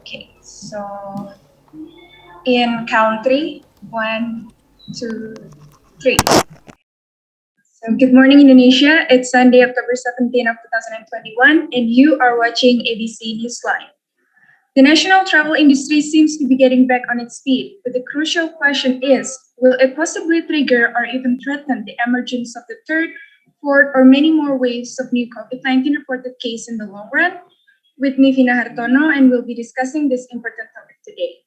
Okay, so in count three, one, two, three. So good morning, Indonesia. It's Sunday, October 17 of 2021, and you are watching ABC Newsline. The national travel industry seems to be getting back on its feet, but the crucial question is, will it possibly trigger or even threaten the emergence of the third, fourth, or many more waves of new COVID-19 reported case in the long run? With me, Vina Hartono, and we'll be discussing this important topic today.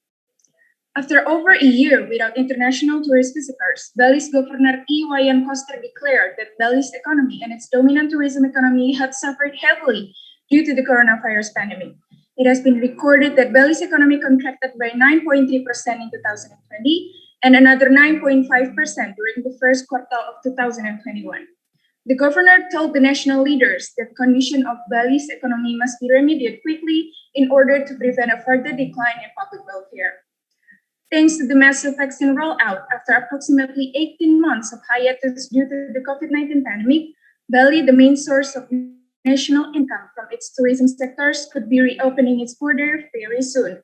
After over a year without international tourist visitors, Bali's Governor Iwayan Koster declared that Bali's economy and its dominant tourism economy had suffered heavily due to the coronavirus pandemic. It has been recorded that Bali's economy contracted by 9.3% in 2020 and another 9.5% during the first quarter of 2021. The governor told the national leaders that the condition of Bali's economy must be remedied quickly in order to prevent a further decline in public welfare. Thanks to the massive vaccine rollout after approximately 18 months of hiatus due to the COVID-19 pandemic, Bali, the main source of national income from its tourism sectors, could be reopening its border very soon.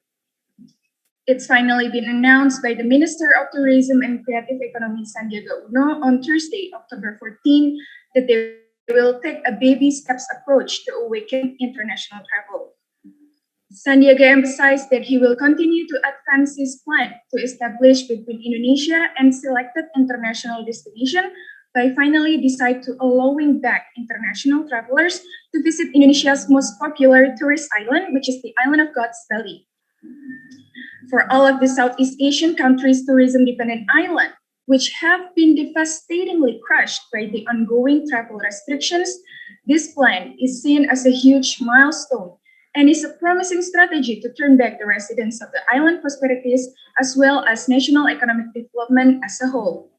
It's finally been announced by the Minister of Tourism and Creative Economy, Sandiaga Uno, on Thursday, October 14, that they will take a baby steps approach to awaken international travel. Sandiaga emphasized that he will continue to advance his plan to establish between Indonesia and selected international destinations by finally decide to allowing back international travelers to visit Indonesia's most popular tourist island, which is the island of God's Bali. For all of the Southeast Asian countries' tourism-dependent islands, which have been devastatingly crushed by the ongoing travel restrictions, this plan is seen as a huge milestone and is a promising strategy to turn back the residents of the island prosperities as well as national economic development as a whole.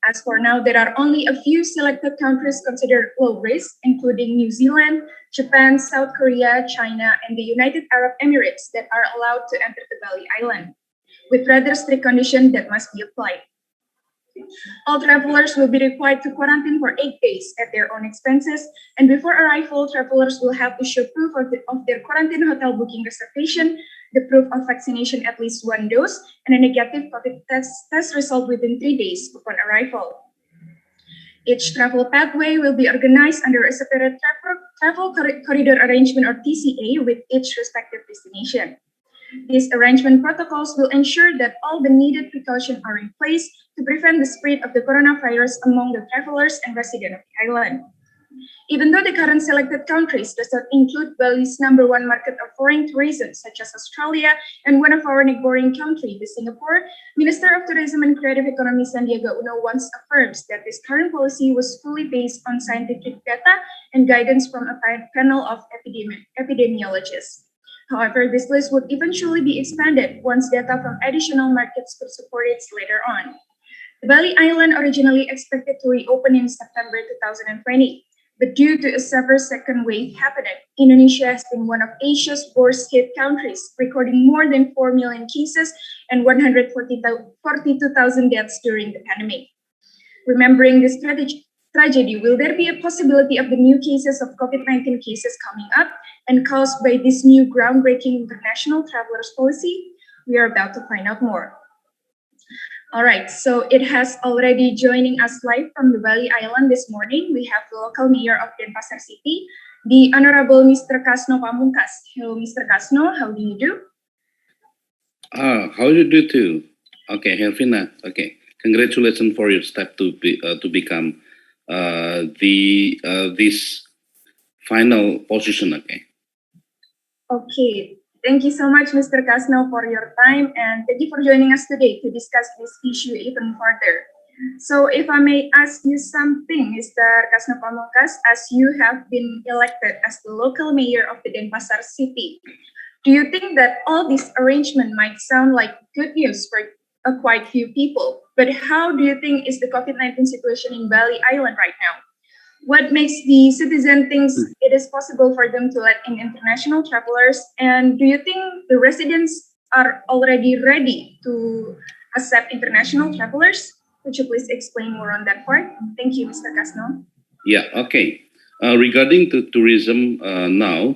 As for now, there are only a few selected countries considered low risk, including New Zealand, Japan, South Korea, China, and the United Arab Emirates that are allowed to enter the Bali Island, with rather strict conditions that must be applied. All travelers will be required to quarantine for 8 days at their own expenses, and before arrival, travelers will have to show proof of their quarantine hotel booking reservation, the proof of vaccination at least 1 dose, and a negative COVID test result within 3 days upon arrival. Each travel pathway will be organized under a separate travel corridor arrangement or TCA with each respective destination. These arrangement protocols will ensure that all the needed precautions are in place to prevent the spread of the coronavirus among the travelers and residents of the island. Even though the current selected countries does not include Bali's number one market of foreign tourism, such as Australia and one of our neighboring countries, Singapore, Minister of Tourism and Creative Economy Sandiaga Uno once affirms that this current policy was fully based on scientific data and guidance from a panel of epidemiologists. However, this list would eventually be expanded once data from additional markets could support it later on. The Bali Island originally expected to reopen in September 2020, but due to a severe second wave happening, Indonesia has been one of Asia's worst hit countries, recording more than 4 million cases and 142,000 deaths during the pandemic. Remembering this tragedy, will there be a possibility of the new cases of COVID-19 cases coming up and caused by this new groundbreaking international travelers policy? We are about to find out more. All right, so it has already joining us live from the Bali Island this morning. We have the local mayor of Denpasar City, the Honorable Mr. Kasno Pamungkas. Hello, Mr. Kasno, how do you do? How do you do too? Okay, Helvina. Okay, congratulations for your step to become this final position. Okay. Okay. Thank you so much, Mr. Kasno, for your time, and thank you for joining us today to discuss this issue even further. So if I may ask you something, Mr. Kasno Pamungkas, as you have been elected as the local mayor of the Denpasar City, do you think that all this arrangement might sound like good news for quite few people? But how do you think is the COVID-19 situation in Bali Island right now? What makes the citizen think it is possible for them to let in international travelers? And do you think the residents are already ready to accept international travelers? Could you please explain more on that part? Thank you, Mr. Kasno. Yeah, okay. Regarding to tourism now,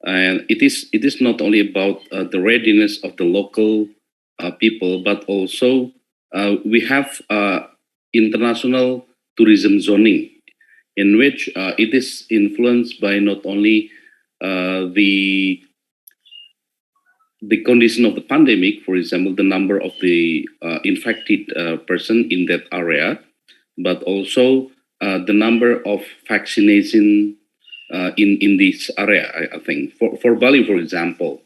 and it is not only about the readiness of the local people, but also we have international tourism zoning, in which it is influenced by not only the condition of the pandemic, for example, the number of the infected person in that area, but also the number of vaccination in this area. I think for Bali, for example,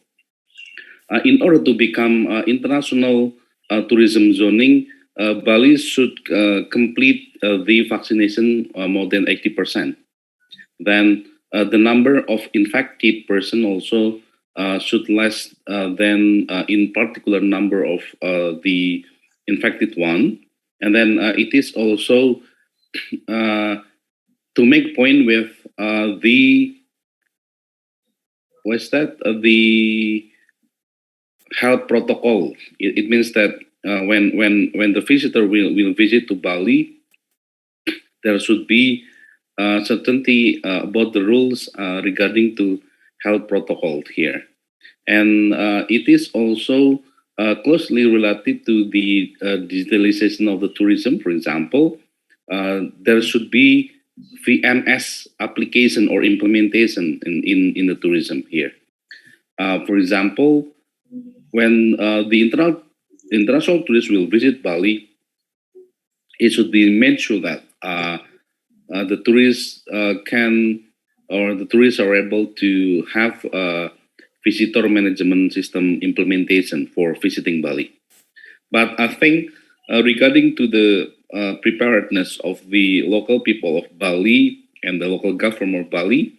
in order to become international tourism zoning, Bali should complete the vaccination more than 80%. Then the number of infected person also should less than in particular number of the infected one. And then it is also to make point with the what's that the health protocol. It means that when the visitor will visit to Bali, there should be certainty about the rules regarding to health protocol here, and it is also closely related to the digitalization of the tourism. For example, there should be VMS application or implementation in the tourism here. For example, when the international tourists will visit Bali, it should be made sure that the tourists can or the tourists are able to have a visitor management system implementation for visiting Bali. But I think regarding to the preparedness of the local people of Bali and the local government of Bali,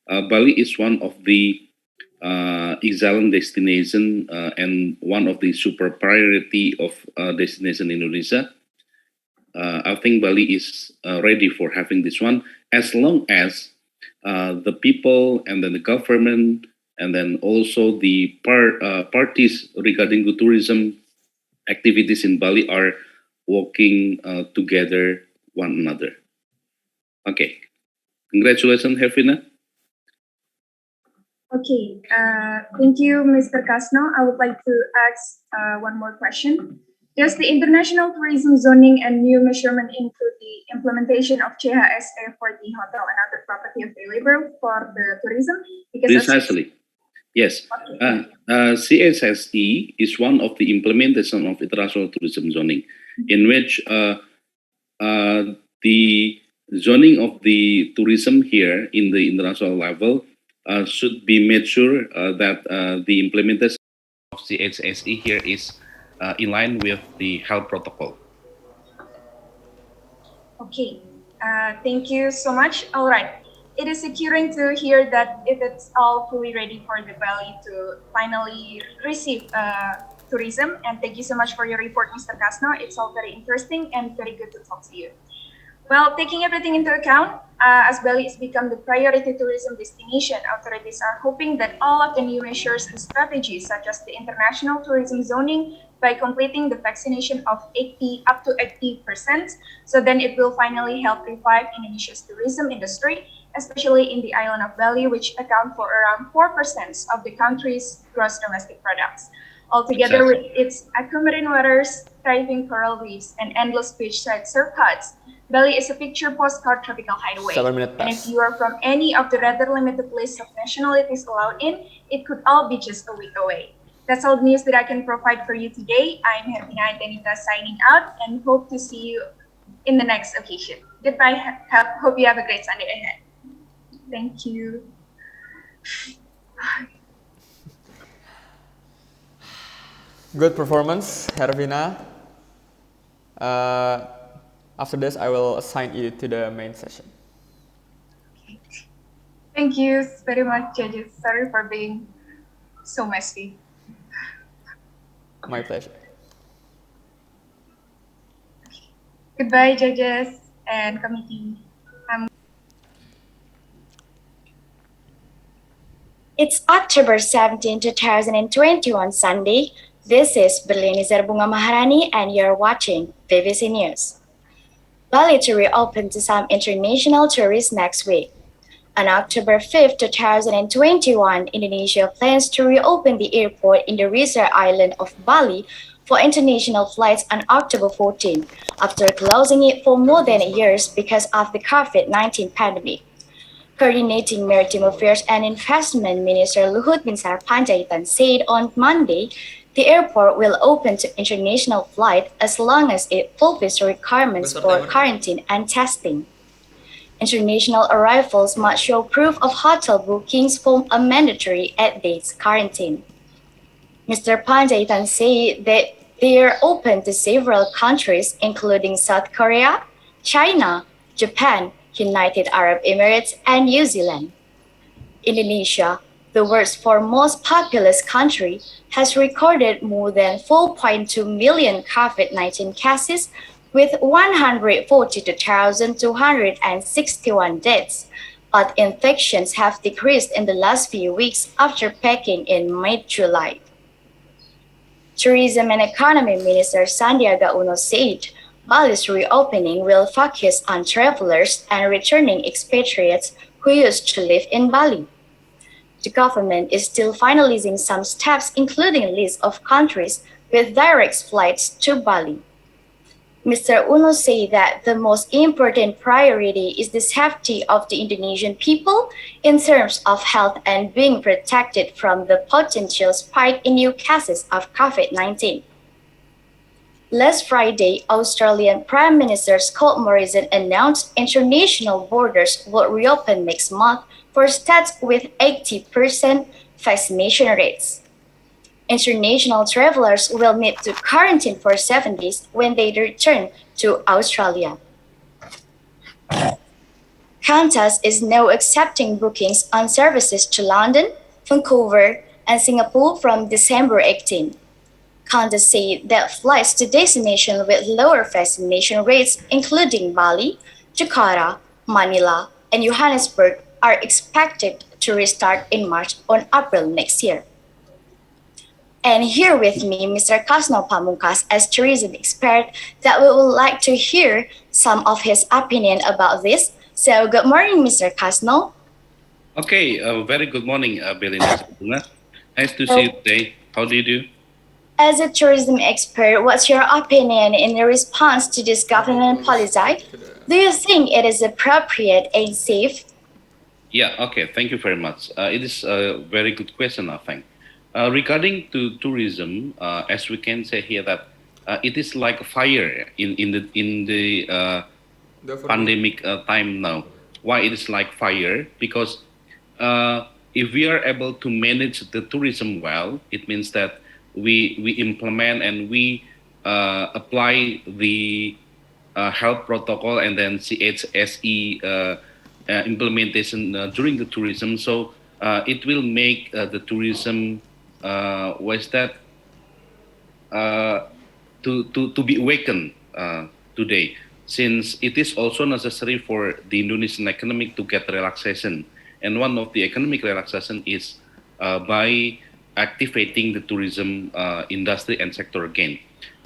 Bali is one of the excellent destination and one of the super priority of destination in Indonesia. I think Bali is ready for having this one as long as the people and then the government and then also the parties regarding the tourism activities in Bali are working together one another. Okay, congratulations, Hervina. Okay, thank you, Mr. Kasno. I would like to ask one more question. Does the international tourism zoning and new measurement include the implementation of CHSE for the hotel and other property available for the tourism? Precisely. Yes. CSSE is one of the implementation of international tourism zoning, in which the zoning of the tourism here in the international level should be made sure that the implementation of CSSE here is in line with the health protocol. Okay, thank you so much. All right, it is securing to hear that if it's all fully ready for the Bali to finally receive tourism. And thank you so much for your report, Mr. Kasno. It's all very interesting and very good to talk to you. Well, taking everything into account, as Bali has become the priority tourism destination, authorities are hoping that all of the new measures and strategies, such as the international tourism zoning, by completing the vaccination of 80 up to 80%, so then it will finally help revive Indonesia's tourism industry, especially in the island of Bali, which account for around 4% of the country's gross domestic products. Altogether, with its aquamarine waters, thriving coral reefs, and endless beachside surf huts, Bali is a picture postcard tropical hideaway. 7 minutes And if pass. you are from any of the rather limited list of nationalities allowed in, it could all be just a week away. That's all the news that I can provide for you today. I'm Hervina Denita signing out and hope to see you in the next occasion. Goodbye. Hope you have a great Sunday ahead. Thank you. Good performance, Hervina. After this, I will assign you to the main session. Thank you very much, judges. Sorry for being so messy. My pleasure. Goodbye, judges and committee. It's October 17, 2021 Sunday. This is Berlinizer Bunga Maharani and you're watching BBC News. Bali to reopen to some international tourists next week. On October 5, 2021, Indonesia plans to reopen the airport in the resort island of Bali for international flights on October 14, after closing it for more than a year because of the COVID-19 pandemic. Coordinating Maritime Affairs and Investment Minister Luhut Binsar Panjaitan said on Monday the airport will open to international flight as long as it fulfills requirements for quarantine and testing. International arrivals must show proof of hotel bookings for a mandatory 8 days quarantine. Mr. Panjaitan said that they are open to several countries, including South Korea, China, Japan, United Arab Emirates, and New Zealand. Indonesia, the world's foremost populous country, has recorded more than 4.2 million COVID-19 cases with 142,261 deaths, but infections have decreased in the last few weeks after peaking in mid-July. Tourism and Economy Minister Sandiaga Uno said Bali's reopening will focus on travelers and returning expatriates who used to live in Bali. The government is still finalizing some steps, including a list of countries with direct flights to Bali. Mr. Uno said that the most important priority is the safety of the Indonesian people in terms of health and being protected from the potential spike in new cases of COVID-19. Last Friday, Australian Prime Minister Scott Morrison announced international borders will reopen next month for states with 80% vaccination rates. International travelers will need to quarantine for 7 days when they return to Australia. Qantas is now accepting bookings on services to London, Vancouver, and Singapore from December 18. Qantas said that flights to destinations with lower vaccination rates, including Bali, Jakarta, Manila, and Johannesburg, are expected to restart in March or April next year. And here with me, Mr. Kasno Pamungkas, as tourism expert, that we would like to hear some of his opinion about this. So, good morning, Mr. Kasno. Okay, very good morning, Belinda. Nice to see you today. How do you do? As a tourism expert, what's your opinion in response to this government policy? Do you think it is appropriate and safe? Yeah, okay, thank you very much. It is a very good question, I think. Regarding to tourism, as we can say here that it is like a fire in the pandemic time now. Why it is like fire? Because if we are able to manage the tourism well, it means that we implement and we apply the health protocol and then CHSE implementation during the tourism. So it will make the tourism was that to be awakened today, since it is also necessary for the Indonesian economic to get relaxation. And one of the economic relaxation is by activating the tourism industry and sector again.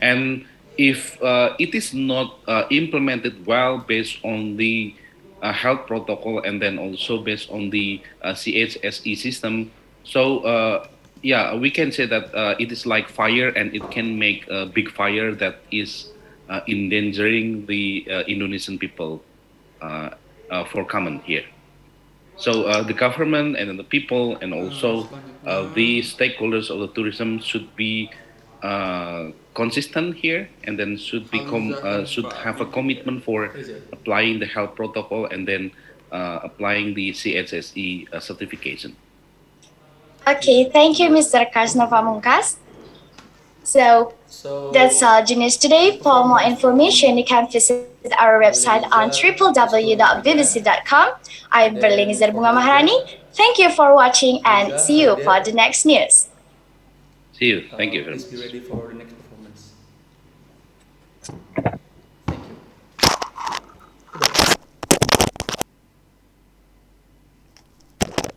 And if it is not implemented well based on the health protocol and then also based on the CHSE system, so yeah, we can say that it is like fire and it can make a big fire that is endangering the Indonesian people for common here. So the government and then the people and also the stakeholders of the tourism should be consistent here and then should have a commitment for applying the health protocol and then applying the CHSE certification. Okay, thank you, Mr. Kasno Pamungkas. So that's all Genius today. For more information, you can visit our website on www.bbc.com. I'm Berlini Zerbunga Maharani. Thank you for watching and see you for the next news. See you. Thank you very Please be much. ready for the next performance.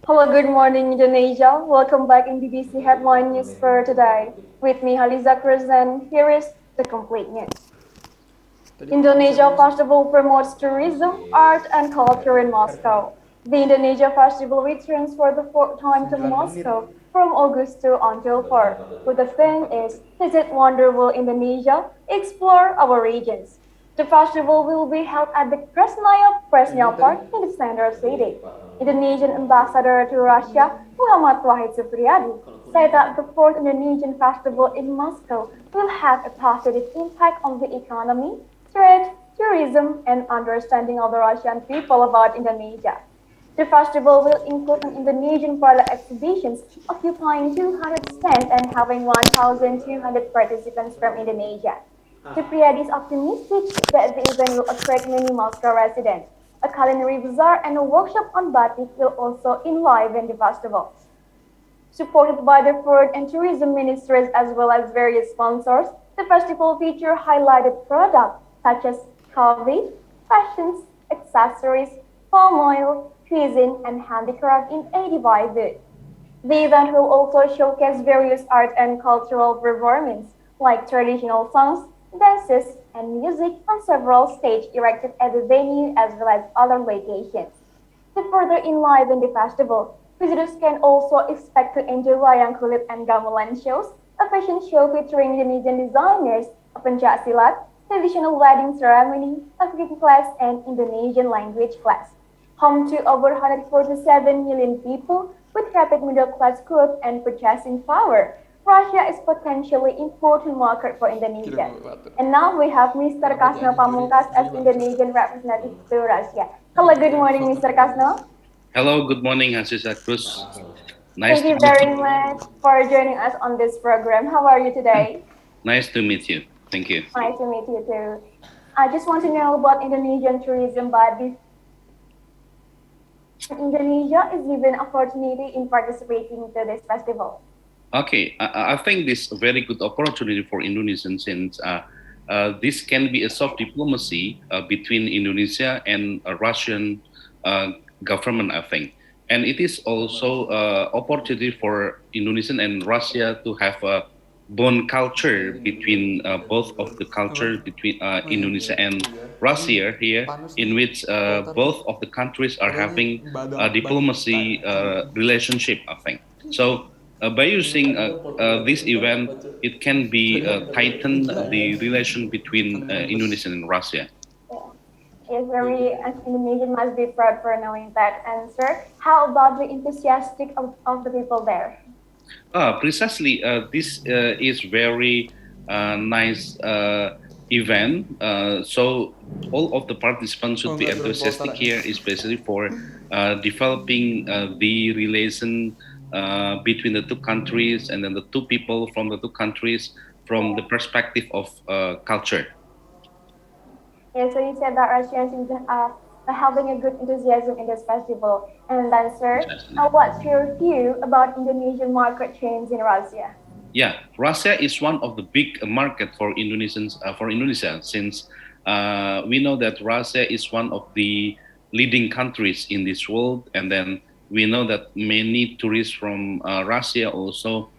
Hello, good morning, Indonesia. Welcome back in BBC Headline News for today. With me, Haliza Kristen. Here is the complete news. Indonesia Festival promotes tourism, art, and culture in Moscow. The Indonesia Festival returns for the fourth time to 9 menit. Moscow from August 2 until 4, with the theme is Visit Wonderful Indonesia, Explore Our Regions. The festival will be held at the Presnaya Park in the center city. Indonesian ambassador to Russia, Muhammad Wahid Supriyadi, said that the fourth Indonesian festival in Moscow will have a positive impact on the economy, trade, tourism, and understanding of the Russian people about Indonesia. The festival will include an Indonesian product exhibitions occupying 200 stands and having 1,200 participants from Indonesia. Cipriani is optimistic that the event will attract many Moscow residents. A culinary bazaar and a workshop on batik will also enliven the festival. Supported by the Food and Tourism Ministries as well as various sponsors, the festival features highlighted products such as coffee, fashions, accessories, palm oil, cuisine, and handicraft in 85 booths. The event will also showcase various art and cultural performances like traditional songs, dances, and music on several stages erected at the venue as well as other locations. To further enliven the festival, visitors can also expect to enjoy wayang kulit and gamelan shows, a fashion show featuring Indonesian designers, a pencak silat, traditional wedding ceremony, African class, and Indonesian language class. Home to over 147 million people with rapid middle class growth and purchasing power, Russia is potentially important market for Indonesia. And now we have Mr. Kasno Pamungkas as Indonesian representative to Russia. Hello, good morning, Mr. Kasno. Hello, good morning, Hasisa Cruz. Nice Thank to you meet very you. much for joining us on this program. How are you today? Nice to meet you. Thank you. Nice to meet you too. I just want to know about Indonesian tourism, but Indonesia is given opportunity in participating to this festival. Okay, I think this a very good opportunity for Indonesians since this can be a soft diplomacy between Indonesia and a Russian government, I think. And it is also opportunity for Indonesian and Russia to have a bond culture between both of the culture between Indonesia and Russia here, in which both of the countries are having a diplomacy relationship, I think. So by using this event, it can be tighten the relation between Indonesia and Russia. Yeah. Yes, very as Indonesian must be proud for knowing that answer. How about the enthusiastic of the people there? Precisely, this is very nice event. So all of the participants Oh, should be nggak turun enthusiastic poltaran. here, especially for developing the relation between the two countries and then the two people from the two countries from the perspective of culture. Yeah, so you said that Russians are having a good enthusiasm in this festival. And then, sir, Precisely. what's your view about Indonesian market trends in Russia? Yeah, Russia is one of the big market for Indonesians for Indonesia since we know that Russia is one of the leading countries in this world, and then we know that many tourists from Russia also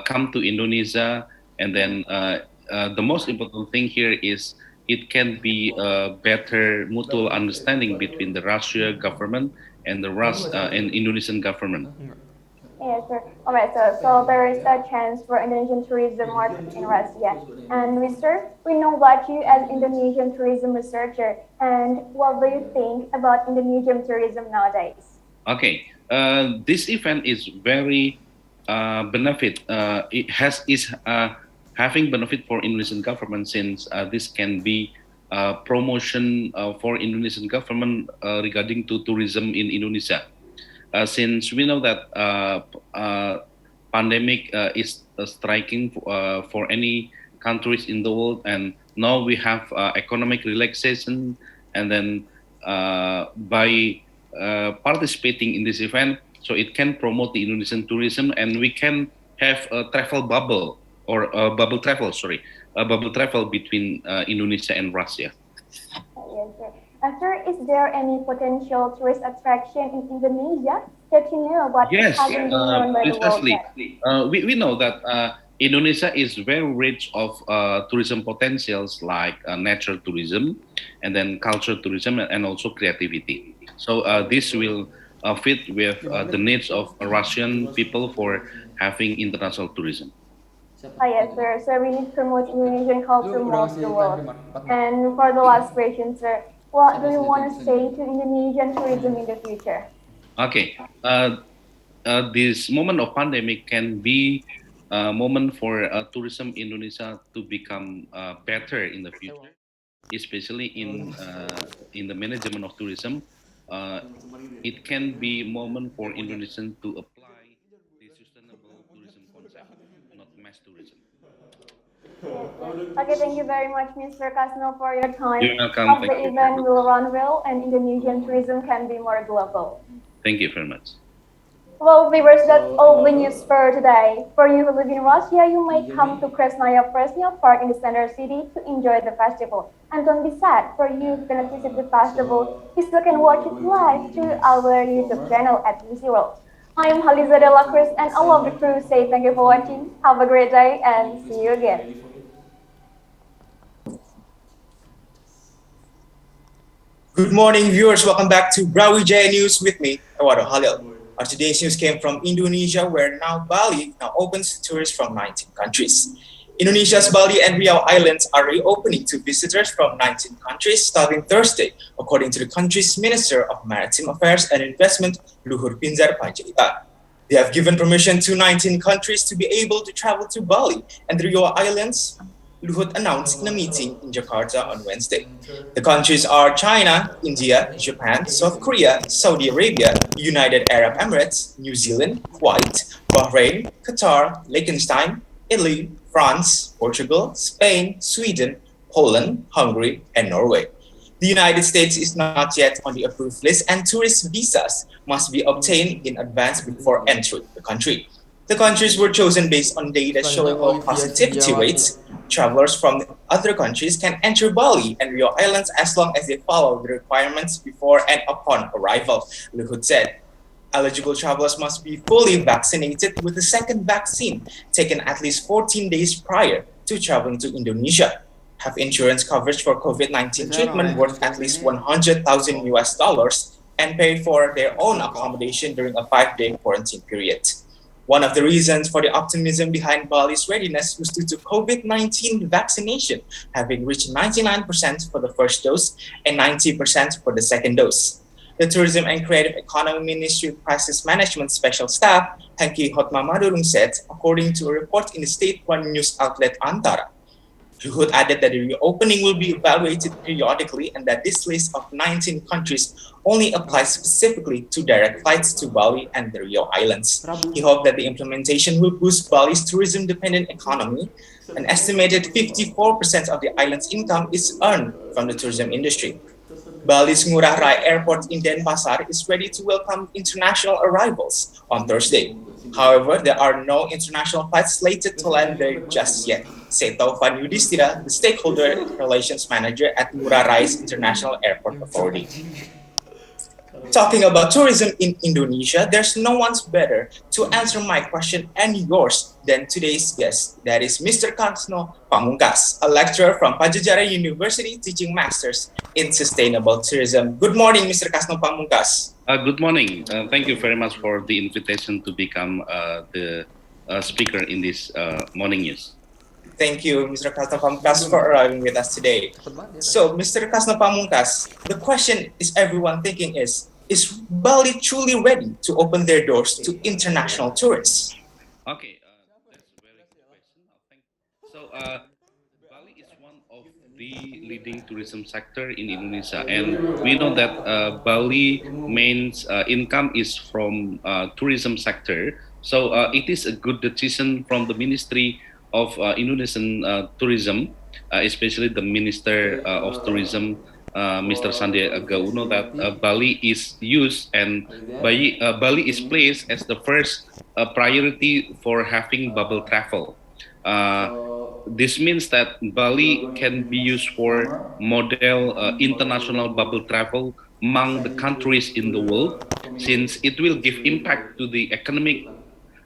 come to Indonesia, and then the most important thing here is it can be a better mutual understanding between the Russia government and the and Indonesian government. Nggak. Yes, sir. All right, so there is a chance for Indonesian tourism market in Russia. And Mr., we know about you as Indonesian tourism researcher. And what do you think about Indonesian tourism nowadays? Okay, this event is very benefit. It has is having benefit for Indonesian government since this can be promotion for Indonesian government regarding to tourism in Indonesia. Since we know that pandemic is striking for any countries in the world, and now we have economic relaxation, and then by participating in this event, so it can promote the Indonesian tourism, and we can have a travel bubble or a bubble travel, sorry, a bubble travel between Indonesia and Russia. Yes, sir. Sir, is there any potential tourist attraction in Indonesia that you know about Yes, hasn't been known by the world precisely. yet? We know that Indonesia is very rich of tourism potentials like natural tourism and then cultural tourism and also creativity. So this will fit with the needs of Russian people for having international tourism. Ah, yes, sir. So we need to promote Indonesian culture Lu udah most of ngasih the time world. nih, 4 menit. And for the last question, sir, what do Saya you kasih want to tips say aja. to Indonesian tourism in the future? Okay, this moment of pandemic can be a moment for tourism Indonesia to become better in the future, especially in the management of tourism. Uh, it can be a moment for Indonesians to apply the sustainable tourism concept, not mass tourism. Yes, sir. Okay, thank you very much, Mr. Kasno, for your time. You're welcome. Hope Thank the you very event much. will run well and Indonesian tourism can be more global. Thank you very much. Well, viewers, that's all the news for today. For you who live in Russia, you may come to Kresnaya Presnya Park in the center city to enjoy the festival. And don't be sad, for you who cannot visit the festival, you still can watch it live through our YouTube channel at VC World. I am Haliza De La Cruz, and all of the crew say thank you for watching. Have a great day, and see you again. Good morning, viewers. Welcome back to Brawijaya News with me, Eduardo Halil. Our today's news came from Indonesia, where now Bali now opens to tourists from 19 countries. Indonesia's Bali and Riau Islands are reopening to visitors from 19 countries starting Thursday, according to the country's Minister of Maritime Affairs and Investment, Luhur Pinzar Panjaitan. They have given permission to 19 countries to be able to travel to Bali and the Riau Islands, Luhut announced in a meeting in Jakarta on Wednesday. The countries are China, India, Japan, South Korea, Saudi Arabia, United Arab Emirates, New Zealand, Kuwait, Bahrain, Qatar, Liechtenstein, Italy, France, Portugal, Spain, Sweden, Poland, Hungary, and Norway. The United States is not yet on the approved list, and tourist visas must be obtained in advance before entering the country. The countries were chosen based on data showing low Olivia positivity Sindiawati. rates. Travelers from other countries can enter Bali and Rio Islands as long as they follow the requirements before and upon arrival, Luhut said. Eligible travelers must be fully vaccinated with the second vaccine taken at least 14 days prior to traveling to Indonesia. Have insurance coverage for COVID-19 Biasanya treatment orang-orang yang worth at newscasting least ini 100,000 US dollars and pay for their own accommodation during a 5-day quarantine period. One of the reasons for the optimism behind Bali's readiness was due to COVID-19 vaccination, having reached 99% for the first dose and 90% for the second dose. The Tourism and Creative Economy Ministry Crisis Management Special Staff, Hengki Hotmamadurung said, according to a report in the state-run news outlet Antara. Luhut added that the reopening will be evaluated periodically and that this list of 19 countries only applies specifically to direct flights to Bali and the Rio Islands. He hoped that the implementation will boost Bali's tourism-dependent economy. An estimated 54% of the island's income is earned from the tourism industry. Bali's Ngurah Rai Airport in Denpasar is ready to welcome international arrivals on Thursday. However, there are no international flights slated to land there just yet, said Taufan Yudhistira, the stakeholder relations manager at Ngurah Rai's International Airport Authority. Talking about tourism in Indonesia, there's no one's better to answer my question and yours than today's guest. That is Mr. Kasno Pamungkas, a lecturer from Pajajaran University teaching masters in sustainable tourism. Good morning, Mr. Kasno Pamungkas. Good morning. Thank you very much for the invitation to become the speaker in this morning news. Thank you, Mr. Kasno Pamungkas, for arriving with us today. So, Mr. Kasno Pamungkas, the question is everyone thinking is Bali truly ready to open their doors to international tourists? Okay, that's a very good question. So, Bali is one of the leading tourism sector in Indonesia, and we know that Bali main income is from tourism sector. So it is a good decision from the Ministry of Indonesian Tourism, especially the Minister of Tourism, Mr. Sandiaga Uno, that Bali is used and Bali is placed as the first priority for having bubble travel. This means that Bali can be used for model international bubble travel among the countries in the world, since it will give impact to the economic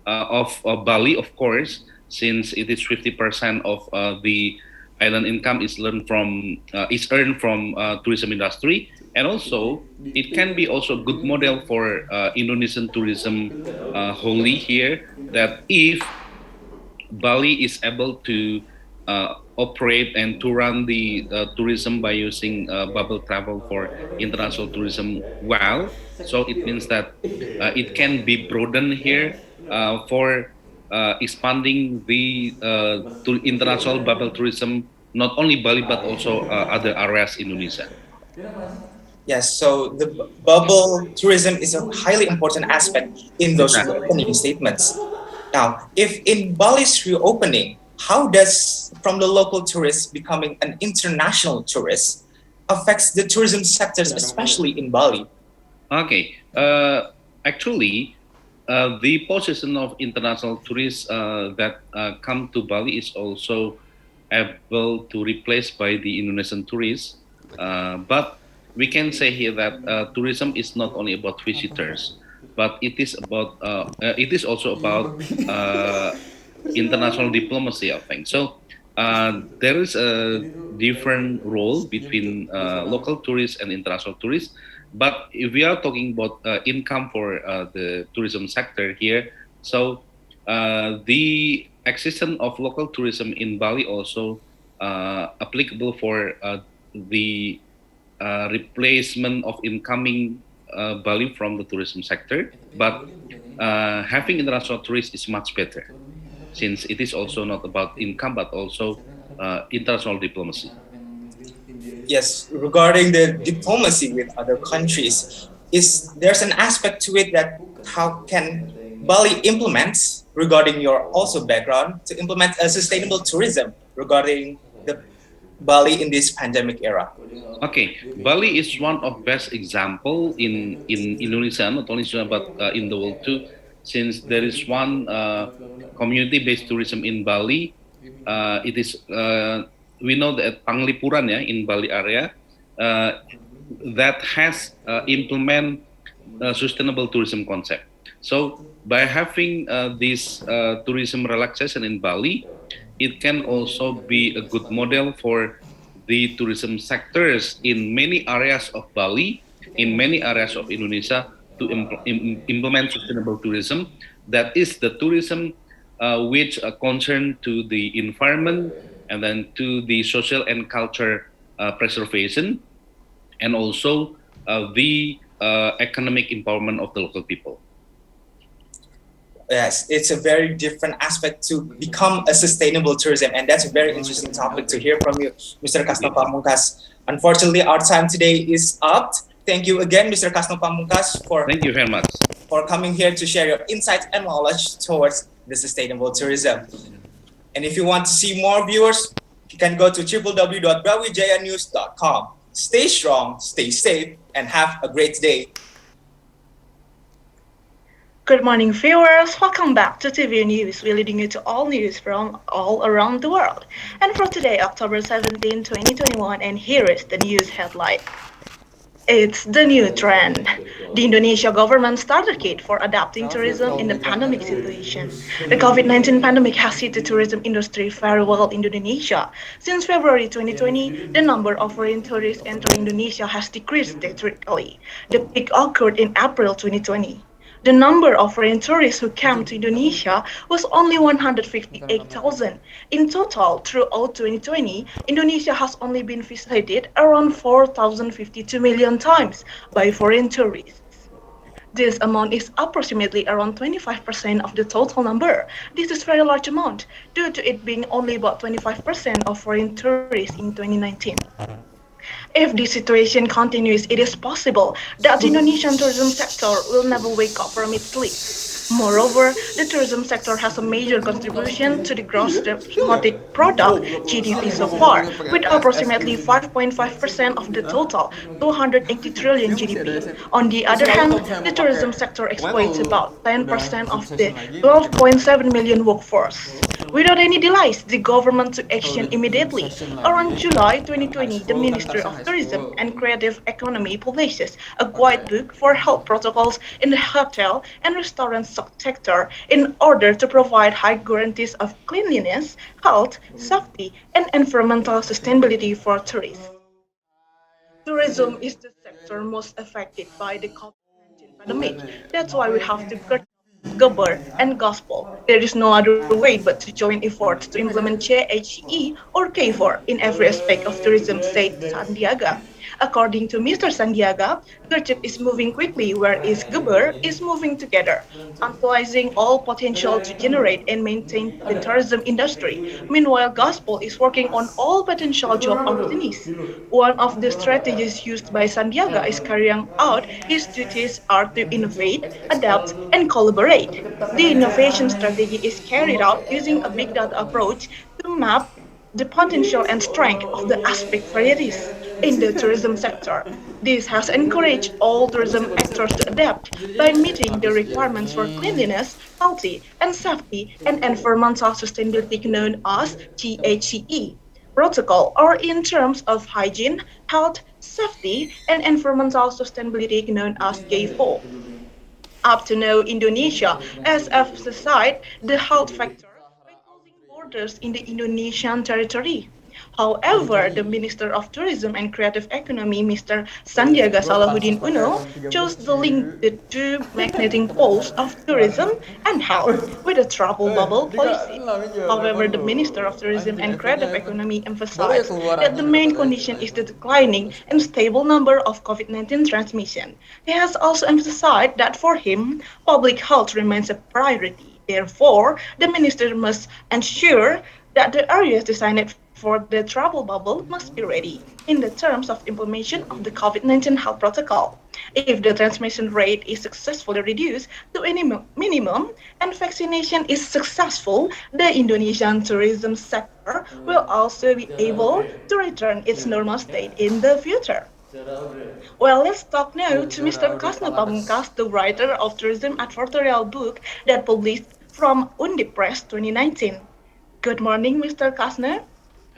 of Bali, of course, since it is 50% of the island income is earned from tourism industry, and also it can be also a good model for Indonesian tourism wholly here. That if Bali is able to operate and to run the tourism by using bubble travel for international tourism well. So it means that it can be broadened here for expanding the international bubble tourism, not only Bali but also other areas in Indonesia. Yes, so the bubble tourism is a highly important aspect in those Exactly. reopening statements. Now, if in Bali's reopening, how does from the local tourist becoming an international tourist affects the tourism sectors, especially in Bali? Okay. Actually, the position of international tourists that come to Bali is also able to replace by the Indonesian tourists. But we can say here that tourism is not only about visitors, but it is also about international diplomacy, I think. So there is a different role between local tourists and international tourists. But if we are talking about income for the tourism sector here, so the existence of local tourism in Bali also applicable for the replacement of incoming Bali from the tourism sector. But having international tourists is much better since it is also not about income but also international diplomacy. Yes, regarding the diplomacy with other countries, is there's an aspect to it that how can Bali implement regarding your also background to implement a sustainable tourism regarding the Bali in this pandemic era? Okay, Bali is one of best example in Indonesia, not only Indonesia but in the world too, since there is one community-based tourism in Bali. It is we know that Panglipuran ya in Bali area uh, that has implement sustainable tourism concept. So by having this tourism relaxation in Bali, it can also be a good model for the tourism sectors in many areas of Bali, in many areas of Indonesia to implement sustainable tourism. That is the tourism which concern to the environment and then to the social and culture preservation and also the economic empowerment of the local people. Yes, it's a very different aspect to become a sustainable tourism, and that's a very interesting topic to hear from you, Mr. Kasno Indeed. Pamungkas. Unfortunately, our time today is up. Thank you again, Mr. Kasno Pamungkas, Thank you very much. for coming here to share your insights and knowledge towards the sustainable tourism. And if you want to see more viewers, you can go to www.brawijayanews.com. Stay strong, stay safe, and have a great day. Good morning, viewers. Welcome back to TV News. We're leading you to all news from all around the world. And for today, October 17, 2021, and here is the news headline. It's the new trend. The Indonesia government starter kit for adapting tourism in the pandemic situation. The COVID-19 pandemic has hit the tourism industry very well in Indonesia. Since February 2020, the number of foreign tourists entering Indonesia has decreased drastically. The peak occurred in April 2020. The number of foreign tourists who came to Indonesia was only 158,000. In total, throughout 2020, Indonesia has only been visited around 4,052 million times by foreign tourists. This amount is approximately around 25% of the total number. This is a very large amount, due to it being only about 25% of foreign tourists in 2019. If this situation continues, it is possible that the Indonesian tourism sector will never wake up from its sleep. Moreover, the tourism sector has a major contribution to the gross domestic product (GDP) so far, with approximately 5.5% of the total 280 trillion GDP. On the other hand, the tourism sector exploits about 10% of the 12.7 million workforce. Without any delays, the government took action immediately. Around July 2020, the Ministry of Tourism and Creative Economy publishes a guidebook for health protocols in the hotel and restaurant sector in order to provide high guarantees of cleanliness, health, safety, and environmental sustainability for tourists. Tourism is the sector sector most affected by the COVID-19 pandemic. That's why we have to Gabber and Gospel. There is no other way but to join efforts to implement CHE or K4 in every aspect of tourism, said Sandiaga. According to Mr. Sandiaga, Gerchep is moving quickly, whereas Gabber is moving together, utilizing all potential to generate and maintain the tourism industry. Meanwhile, Gospel is working on all potential job opportunities. One of the strategies used by Sandiaga is carrying out his duties are to innovate, adapt, and collaborate. The innovation strategy is carried out using a big data approach to map the potential and strength of the aspect varieties in the tourism sector. This has encouraged all tourism actors to adapt by meeting the requirements for cleanliness, healthy and safety, and environmental sustainability known as GHCE protocol, or in terms of hygiene, health, safety, and environmental sustainability known as K4. Up to now, Indonesia has emphasized the health factor by closing borders in the Indonesian territory. However, the Minister of Tourism and Creative Economy, Mr. Sandiaga Gue pansus Salahuddin pakai Uno, iPhone 13 chose Plus to link cuy. the two magnetic poles of tourism and health with a travel bubble Dia gak policy. kenal aja However, telepon the lu. Minister of Tourism Anjing and iPhone-nya Creative iPhone. Economy Baru ya emphasized keluar that the anjing main dapat condition is the iPhone. declining and stable number of COVID-19 transmission. He has also emphasized that for him, public health remains a priority. Therefore, the minister must ensure that the areas designed for the travel bubble must be ready in the terms of implementation of the COVID-19 health protocol. If the transmission rate is successfully reduced to any minimum and vaccination is successful, the Indonesian tourism sector will also be able to return its normal state in the future. Well, let's talk now to Mr. Kasno Pamungkas, the writer of tourism advertorial book that published from Undip Press 2019. Good morning, Mr. Kasno.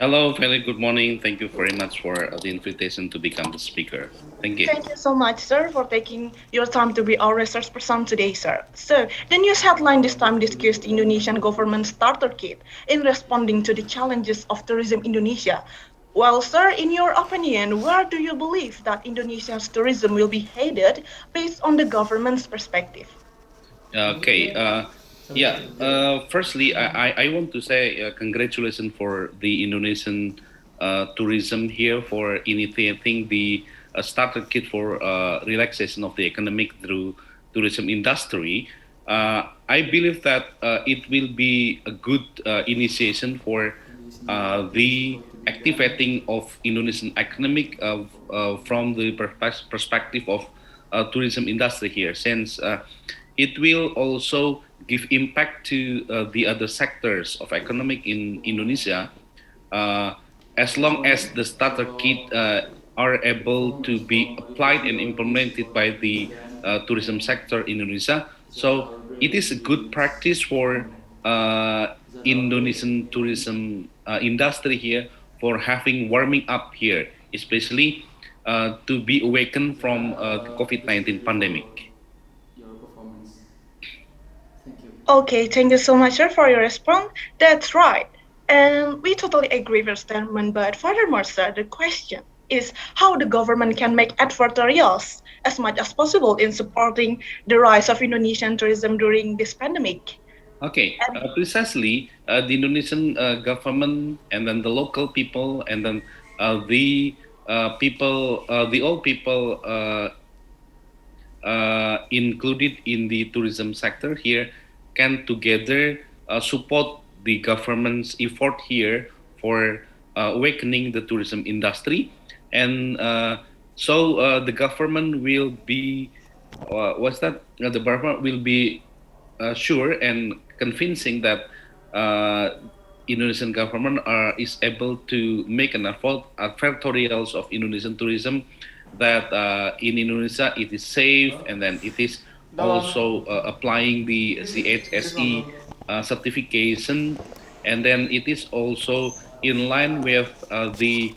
Hello, very good morning. Thank you very much for the invitation to become the speaker. Thank you. Thank you so much, sir, for taking your time to be our research person today, sir. So, the news headline this time discussed Indonesian government starter kit in responding to the challenges of tourism Indonesia. Well, sir, in your opinion, where do you believe that Indonesia's tourism will be headed based on the government's perspective? Okay. Yeah. Firstly, I want to say congratulations for the Indonesian tourism here for initiating the starter kit for relaxation of the economic through tourism industry. I believe that it will be a good initiation for the activating of Indonesian economic from the perspective of tourism industry here, since it will also give impact to the other sectors of economic in Indonesia, uh, as long as the starter kit are able to be applied and implemented by the tourism sector in Indonesia. So it is a good practice for Indonesian tourism industry here for having warming up here, especially to be awakened from the COVID-19 pandemic. Okay, thank you so much, sir, for your response. That's right. And we totally agree with your statement, but furthermore, sir, the question is how the government can make advertorials as much as possible in supporting the rise of Indonesian tourism during this pandemic. Okay, And precisely, the Indonesian government and then the local people and then the people, the old people included in the tourism sector here can together support the government's effort here for awakening the tourism industry. And the government will be, what's that? The government will be sure and convincing that Indonesian government is able to make an effort advertorials of Indonesian tourism that in Indonesia it is safe and then it is Dalam. also applying the Please ngobrol. CHSE certification, and then it is also in line with the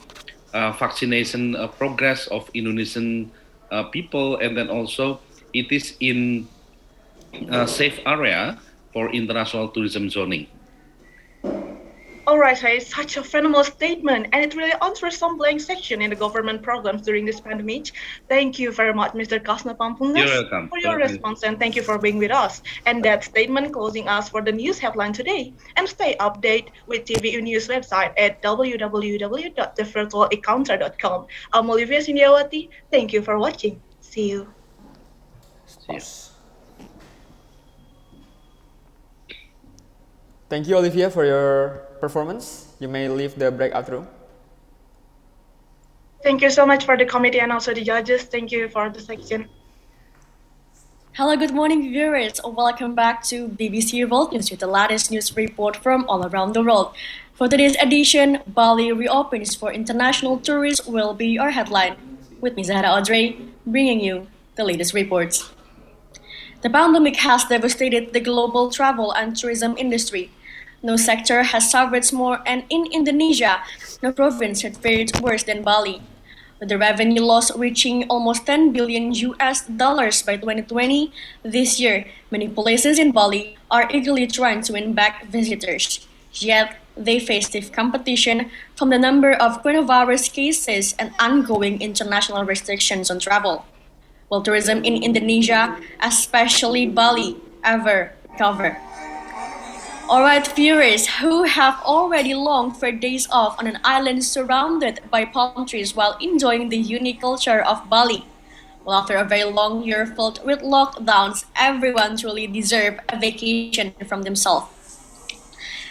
vaccination progress of Indonesian people, and then also it is in a safe area for international tourism zoning. Alright, so it's such a phenomenal statement, and it really answers some blank section in the government programs during this pandemic. Thank you very much, Mr. Kasna You're Pampungas, welcome. for your Welcome. response, and thank you for being with us. And that statement closing us for the news headline today. And stay updated with TVU News website at www.thevirtualencounter.com. I'm Olivia Sindiawati. Thank you for watching. See you. See you. Pause. Thank you, Olivia, for your performance. You may leave the breakout room. Thank you so much for the committee and also the judges. Thank you for the section. Hello, good morning, viewers. Welcome back to BBC World News with the latest news report from all around the world. For today's edition, Bali reopens for international tourists will be our headline, with me Zahra Audrey bringing you the latest reports. The pandemic has devastated the global travel and tourism industry. No sector has suffered more, and in Indonesia, no province had fared worse than Bali. With the revenue loss reaching almost 10 billion US dollars by 2020, this year, many places in Bali are eagerly trying to win back visitors. Yet, they face stiff competition from the number of coronavirus cases and ongoing international restrictions on travel. Will tourism in Indonesia, especially Bali, ever recover? Alright, viewers who have already longed for days off on an island surrounded by palm trees while enjoying the unique culture of Bali. Well, after a very long year filled with lockdowns, everyone truly deserves a vacation from themselves.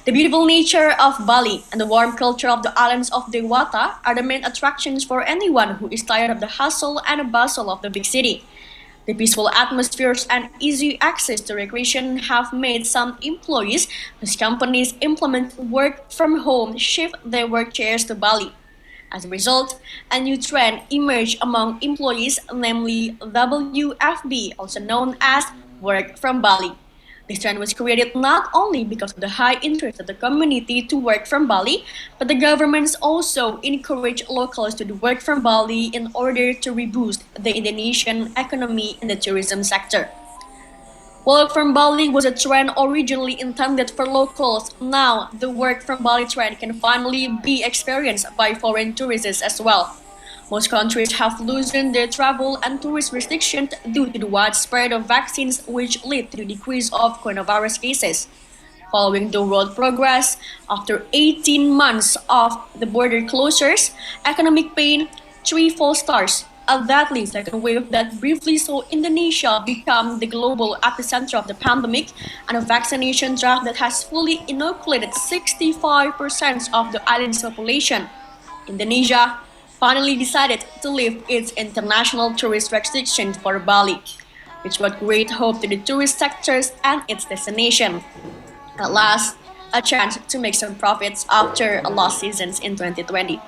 The beautiful nature of Bali and the warm culture of the islands of Dewata are the main attractions for anyone who is tired of the hustle and bustle of the big city. The peaceful atmospheres and easy access to recreation have made some employees whose companies implement work from home shift their work chairs to Bali. As a result, a new trend emerged among employees, namely WFB, also known as Work from Bali. This trend was created not only because of the high interest of the community to work from Bali, but the governments also encourage locals to work from Bali in order to reboost the Indonesian economy in the tourism sector. Work from Bali was a trend originally intended for locals. Now, the work from Bali trend can finally be experienced by foreign tourists as well. Most countries have loosened their travel and tourist restrictions due to the widespread of vaccines, which lead to the decrease of coronavirus cases. Following the world progress, after 18 months of the border closures, economic pain, three full stars, a deadly second wave that briefly saw Indonesia become the global epicenter of the pandemic, and a vaccination drive that has fully inoculated 65% of the island's population. Indonesia finally decided to lift its international tourist restrictions for Bali, which brought great hope to the tourist sectors and its destination. At last, a chance to make some profits after a lost seasons in 2020.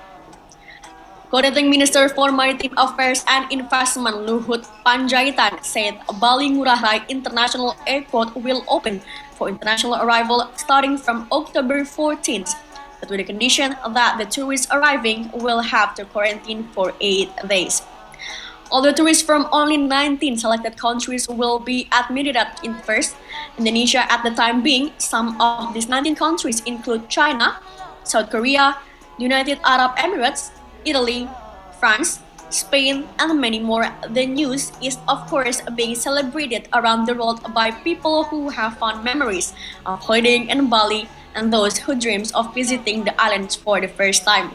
Coordinating Minister for Maritime Affairs and Investment Luhut Panjaitan said Bali Ngurah Rai International Airport will open for international arrival starting from October 14th, but with the condition that the tourists arriving will have to quarantine for 8 days. Although tourists from only 19 selected countries will be admitted at in first, Indonesia at the time being, some of these 19 countries include China, South Korea, the United Arab Emirates, Italy, France, Spain, and many more. The news is, of course, being celebrated around the world by people who have fond memories of holiday in Bali and those who dreams of visiting the islands for the first time.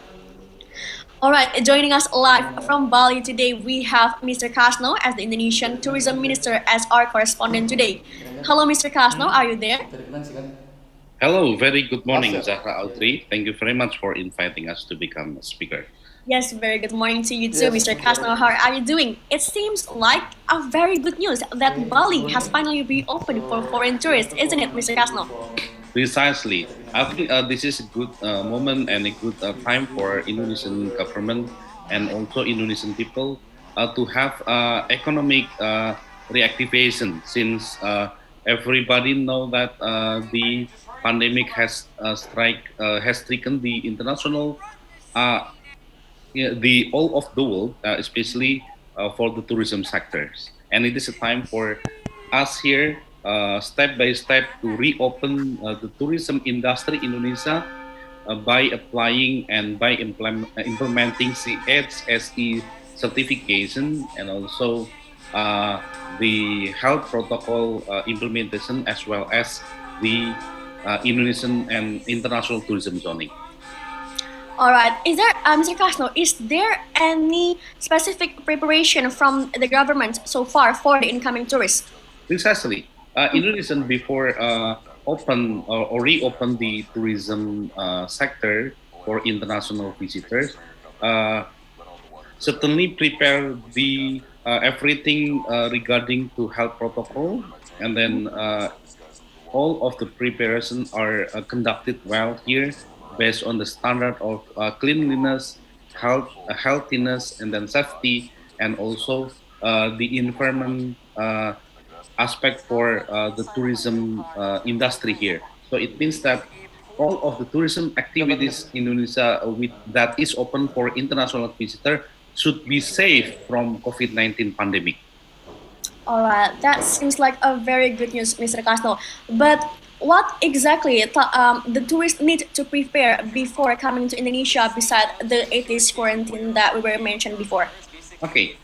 Alright, joining us live from Bali today, we have Mr. Kasno as the Indonesian Tourism Minister as our correspondent today. Hello, Mr. Kasno, are you there? Hello, very good morning, Zahra Audrey. Thank you very much for inviting us to become a speaker. Yes, very good morning to you too, Mr. Kasno. How are you doing? It seems like a very good news that Bali has finally reopened for foreign tourists, isn't it, Mr. Kasno? Precisely. I think this is a good moment and a good time for Indonesian government and also Indonesian people to have economic reactivation since everybody know that the pandemic has stricken the international uh, yeah, the all of the world, especially for the tourism sectors. And it is a time for us here, step by step, to reopen the tourism industry in Indonesia by applying and by implementing CHSE certification, and also uh, the health protocol implementation, as well as the Indonesian and international tourism zoning. All right. Is there, Mr. Casno, is there any specific preparation from the government so far for the incoming tourists? Precisely. Indonesian before open or reopen the tourism sector for international visitors, uh, certainly prepare the everything regarding to health protocol, and then all of the preparation are conducted well here based on the standard of cleanliness, healthiness, and then safety, and also the environment aspect for the tourism industry here. So it means that all of the tourism activities in Indonesia with that is open for international visitor should be safe from COVID-19 pandemic. All right. That seems like a very good news, Mr. Casno. But what exactly the tourists need to prepare before coming to Indonesia besides the 8 days quarantine that we were mentioned before? Okay,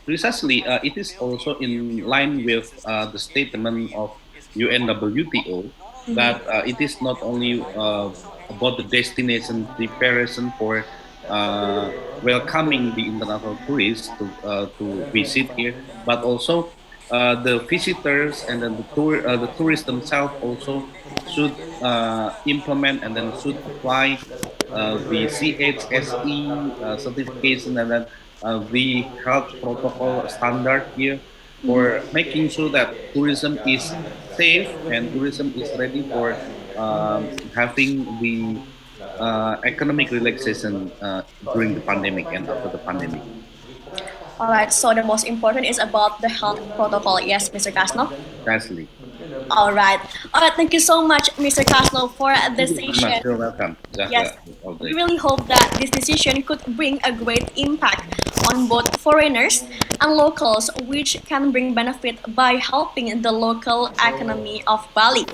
precisely. It is also in line with the statement of UNWTO that it is not only about the destination preparation for welcoming the international tourists to visit here, but also the visitors and then the tourists themselves also should implement and then should apply the CHSE certification, and then the health protocol standard here for making sure that tourism is safe and tourism is ready for having the economic relaxation during the pandemic and after the pandemic. All right. So the most important is about the health protocol. Yes, Mr. Casno. Lastly, All right. All right. Thank you so much, Mr. Casno, for the thank you very much. session. You're welcome. Yes, Zahra, all we day. really hope that this decision could bring a great impact on both foreigners and locals, which can bring benefit by helping the local economy of Bali.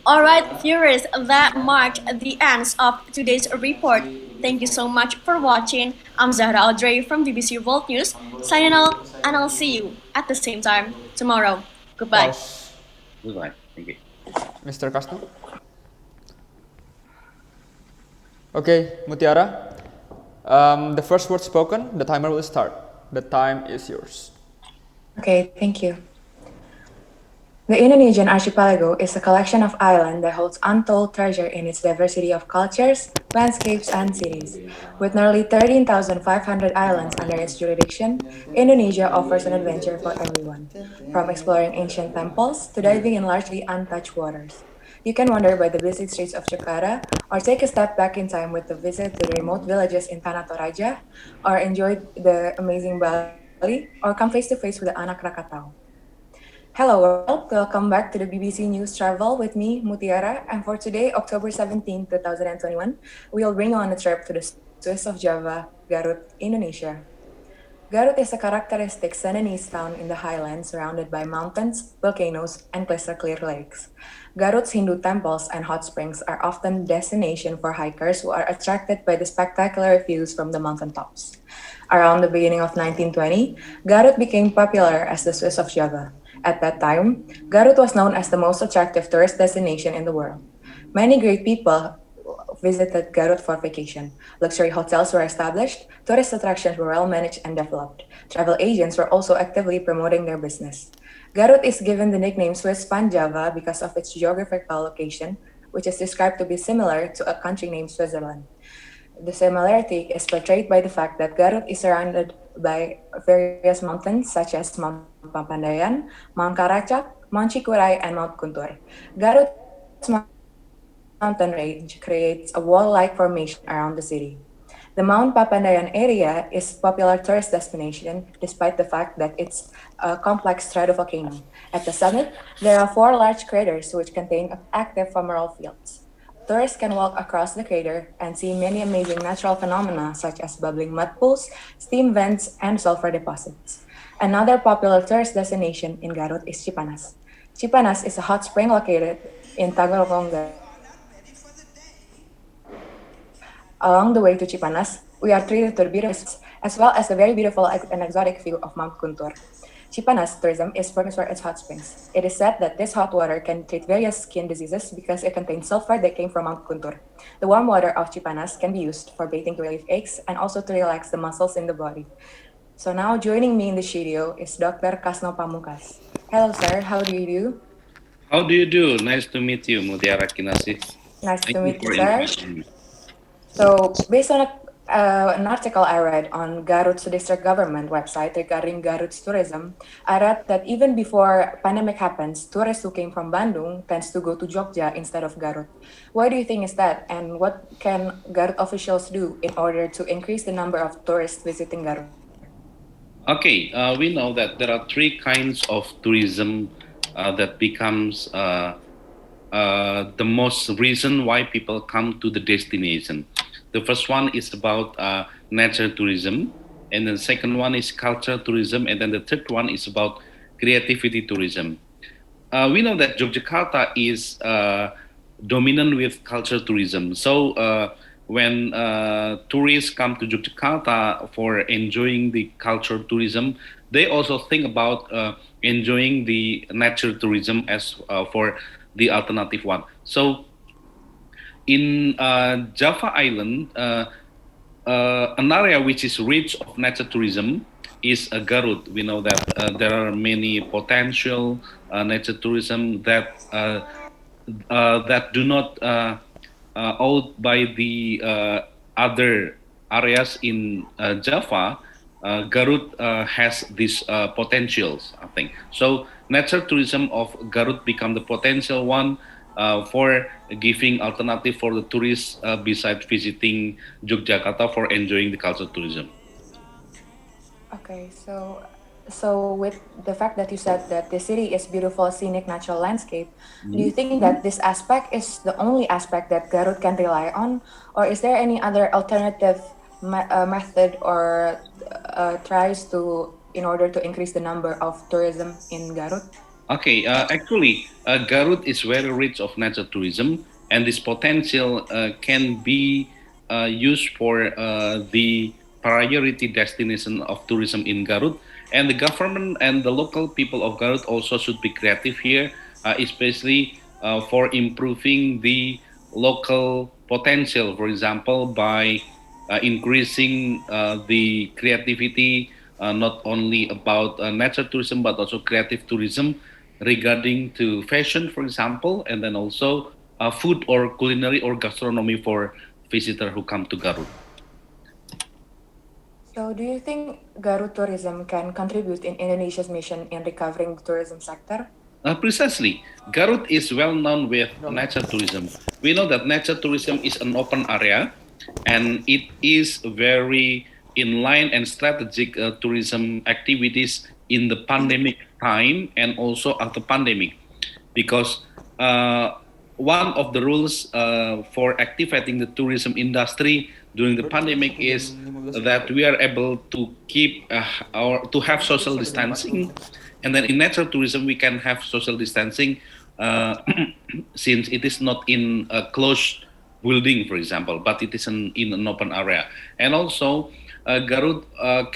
All right, viewers, that marked the end of today's report. Thank you so much for watching. I'm Zahra Audrey from BBC World News, signing out, and I'll see you at the same time tomorrow. Goodbye. Pause. Goodbye. Thank you. Mr. Kasno. Okay, Mutiara. The first word spoken, the timer will start. The time is yours. Okay, thank you. The Indonesian archipelago is a collection of islands that holds untold treasure in its diversity of cultures, landscapes, and cities. With nearly 13,500 islands under its jurisdiction, Indonesia offers an adventure for everyone, from exploring ancient temples to diving in largely untouched waters. You can wander by the busy streets of Jakarta, or take a step back in time with a visit to the remote villages in Tanah Toraja, or enjoy the amazing Bali, or come face to face with the Anak Krakatau. Hello world, welcome back to the BBC News Travel with me, Mutiara, and for today, October 17, 2021, we'll bring you on a trip to the Swiss of Java, Garut, Indonesia. Garut is a characteristic Sudanese town in the highlands surrounded by mountains, volcanoes, and crystal clear lakes. Garut's Hindu temples and hot springs are often destination for hikers who are attracted by the spectacular views from the mountaintops. Around the beginning of 1920, Garut became popular as the Swiss of Java. At that time, Garut was known as the most attractive tourist destination in the world. Many great people visited Garut for vacation. Luxury hotels were established, tourist attractions were well managed and developed. Travel agents were also actively promoting their business. Garut is given the nickname Swiss Pan Java because of its geographical location, which is described to be similar to a country named Switzerland. The similarity is portrayed by the fact that Garut is surrounded by various mountains such as Mount Papandayan, Mount Karachak, Mount Chikurai, and Mount Kuntur. Garut's mountain range creates a wall-like formation around the city. The Mount Papandayan area is a popular tourist destination despite the fact that it's a complex stratovolcano. At the summit, there are four large craters which contain active fumarole fields. Tourists can walk across the crater and see many amazing natural phenomena such as bubbling mud pools, steam vents, and sulfur deposits. Another popular tourist destination in Garut is Cipanas. Cipanas is a hot spring located in Tagorong, Garut. Along the way to Cipanas, we are treated to the beautiful as well as the very beautiful and exotic view of Mount Kuntur. Cipanas tourism is famous for its hot springs. It is said that this hot water can treat various skin diseases because it contains sulfur that came from Mount Kuntur. The warm water of Cipanas can be used for bathing to relieve aches and also to relax the muscles in the body. So now joining me in the studio is Dr. Kasno Pamukas. Hello, sir. How do you do? How do you do? Nice to meet you, Mutiara Kinasi. Nice Thank to you meet you, for sir. inviting me. So, based on an article I read on Garut's district government website regarding Garut's tourism, I read that even before pandemic happens, tourists who came from Bandung tends to go to Jogja instead of Garut. Why do you think is that, and what can Garut officials do in order to increase the number of tourists visiting Garut? Okay, we know that there are three kinds of tourism that becomes the most reason why people come to the destination. The first one is about nature tourism, and the second one is culture tourism, and then the third one is about creativity tourism. We know that Yogyakarta is dominant with culture tourism. So when tourists come to Yogyakarta for enjoying the culture tourism, they also think about enjoying the nature tourism as for the alternative one. So in Java Island, an area which is rich of nature tourism is Garut. We know that there are many potential nature tourism that do not owned by the other areas in Java. Garut has these potentials, I think. So nature tourism of Garut become the potential one for giving alternative for the tourists besides visiting Yogyakarta for enjoying the cultural tourism. Okay, so with the fact that you said that the city is beautiful, scenic, natural landscape, do you Mhm. think that this aspect is the only aspect that Garut can rely on, or is there any other alternative method or tries to in order to increase the number of tourism in Garut? Okay, actually, Garut is very rich of natural tourism, and this potential can be used for the priority destination of tourism in Garut. And the government and the local people of Garut also should be creative here, especially for improving the local potential. For example, by increasing the creativity, not only about nature tourism but also creative tourism regarding to fashion, for example, and then also food or culinary or gastronomy for visitor who come to Garut. So, do you think Garut tourism can contribute in Indonesia's mission in recovering the tourism sector? Precisely, Garut is well known with nature tourism. We know that nature tourism is an open area, and it is very in line and strategic tourism activities in the pandemic time and also after pandemic, because uh, one of the rules for activating the tourism industry during the Berarti pandemic sampai jam is 15 gitu that ya? we are able to keep or to have Berarti social sampai jam 4 gitu. distancing, and then in natural tourism we can have social distancing uh, since it is not in a closed building, for example, but it is in an open area. And also, Garut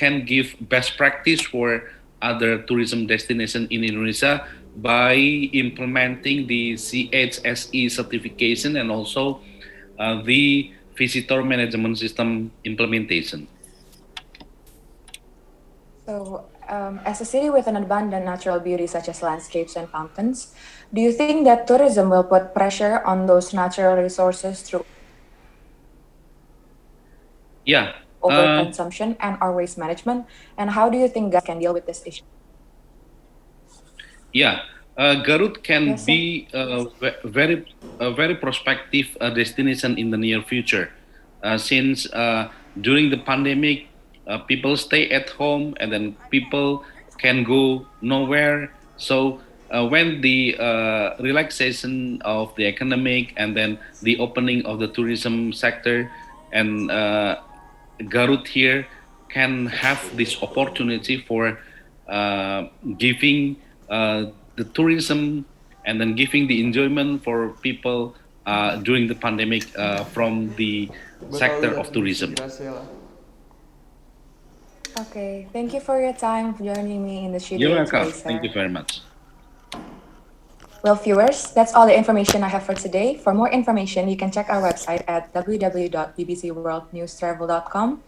can give best practice for other tourism destination in Indonesia by implementing the CHSE certification and also the visitor management system implementation. So, as a city with an abundant natural beauty such as landscapes and fountains, do you think that tourism will put pressure on those natural resources through Yeah. Uh, overconsumption and or waste management? And how do you think governments can deal with this issue? Yeah, Garut can Yes, sir. be a very prospective destination in the near future, since during the pandemic, people stay at home and then people can go nowhere. So when the relaxation of the economic and then the opening of the tourism sector and Garut here can have this opportunity for uh, giving the tourism and then giving the enjoyment for people during the pandemic from the sector of tourism. Okay, thank you for your time for joining me in the You're studio welcome. today, sir. Thank you very much. Well, viewers, that's all the information I have for today. For more information, you can check our website at www.bbcworldnewstravel.com.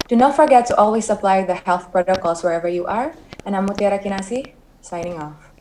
Do not forget to always apply the health protocols wherever you are. And I'm Mutiara Kinasi, signing off.